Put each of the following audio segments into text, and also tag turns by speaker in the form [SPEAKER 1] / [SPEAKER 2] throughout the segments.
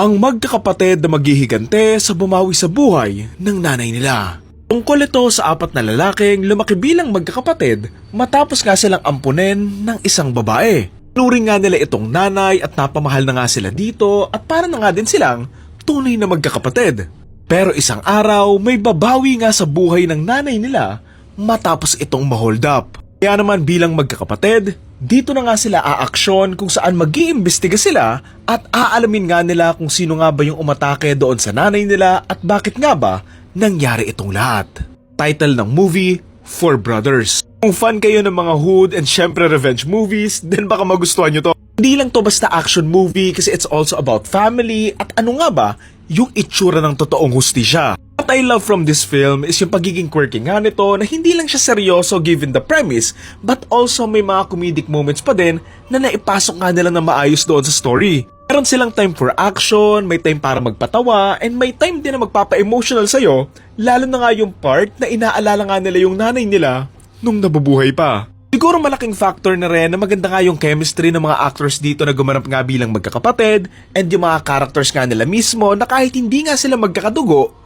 [SPEAKER 1] ang magkakapatid na maghihigante sa bumawi sa buhay ng nanay nila. Tungkol ito sa apat na lalaking lumaki bilang magkakapatid matapos nga silang ampunin ng isang babae. Nuring nga nila itong nanay at napamahal na nga sila dito at para na nga din silang tunay na magkakapatid. Pero isang araw may babawi nga sa buhay ng nanay nila matapos itong ma-hold up. Kaya naman bilang magkakapatid, dito na nga sila aaksyon kung saan mag-iimbestiga sila at aalamin nga nila kung sino nga ba yung umatake doon sa nanay nila at bakit nga ba nangyari itong lahat. Title ng movie, Four Brothers. Kung fan kayo ng mga hood and syempre revenge movies, then baka magustuhan nyo to. Hindi lang to basta action movie kasi it's also about family at ano nga ba yung itsura ng totoong hustisya. What I love from this film is yung pagiging quirky nga nito na hindi lang siya seryoso given the premise but also may mga comedic moments pa din na naipasok nga nila na maayos doon sa story. Meron silang time for action, may time para magpatawa, and may time din na magpapa-emotional sa'yo, lalo na nga yung part na inaalala nga nila yung nanay nila nung nabubuhay pa. Siguro malaking factor na rin na maganda nga yung chemistry ng mga actors dito na gumanap nga bilang magkakapatid and yung mga characters nga nila mismo na kahit hindi nga sila magkakadugo,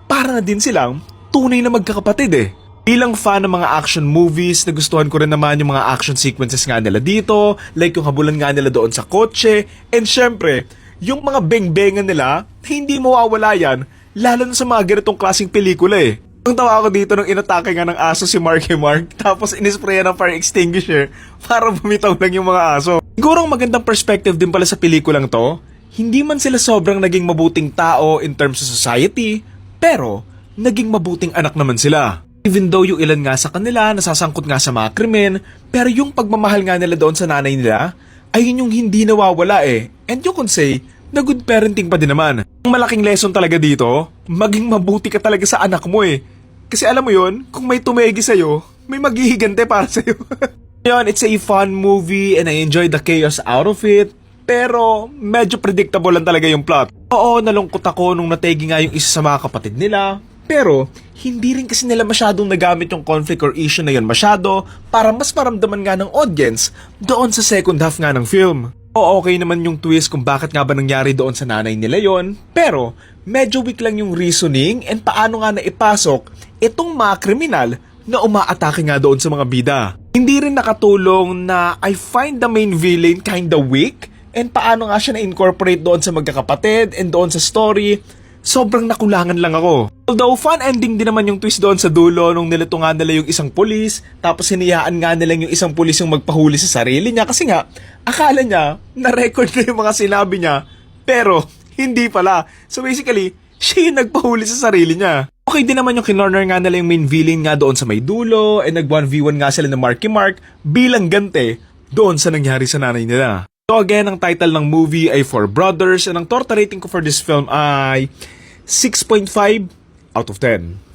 [SPEAKER 1] para na din silang tunay na magkakapatid eh. Bilang fan ng mga action movies, nagustuhan ko rin naman yung mga action sequences nga nila dito, like yung habulan nga nila doon sa kotse, and syempre, yung mga beng-bengan nila, hindi mawawala yan, lalo na sa mga ganitong klaseng pelikula eh. Ang tawa ako dito nung inatake nga ng aso si Marky Mark, tapos inisprayan ng fire extinguisher para bumitaw lang yung mga aso. Siguro ang magandang perspective din pala sa pelikulang to, hindi man sila sobrang naging mabuting tao in terms of society, pero naging mabuting anak naman sila. Even though yung ilan nga sa kanila nasasangkot nga sa mga krimen, pero yung pagmamahal nga nila doon sa nanay nila, ay yun yung hindi nawawala eh. And you could say, na good parenting pa din naman. Ang malaking lesson talaga dito, maging mabuti ka talaga sa anak mo eh. Kasi alam mo yun, kung may tumegi sa'yo, may maghihigante para sa'yo. Yun, it's a fun movie and I enjoyed the chaos out of it. Pero medyo predictable lang talaga yung plot. Oo, nalungkot ako nung nategi nga yung isa sa mga kapatid nila. Pero hindi rin kasi nila masyadong nagamit yung conflict or issue na yun masyado para mas maramdaman nga ng audience doon sa second half nga ng film. O okay naman yung twist kung bakit nga ba nangyari doon sa nanay nila yon, pero medyo weak lang yung reasoning and paano nga naipasok itong mga kriminal na umaatake nga doon sa mga bida. Hindi rin nakatulong na I find the main villain kinda weak and paano nga siya na-incorporate doon sa magkakapatid and doon sa story. Sobrang nakulangan lang ako. Although fun ending din naman yung twist doon sa dulo nung nilito nga nila yung isang pulis, tapos hinayaan nga nila yung isang pulis yung magpahuli sa sarili niya kasi nga akala niya na-record na yung mga sinabi niya pero hindi pala. So basically, siya yung nagpahuli sa sarili niya. Okay din naman yung kinorner nga nila yung main villain nga doon sa may dulo and nag 1v1 nga sila ng Marky Mark bilang gante doon sa nangyari sa nanay nila. So again, ang title ng movie ay Four Brothers and ang torta rating ko for this film ay 6.5 out of 10.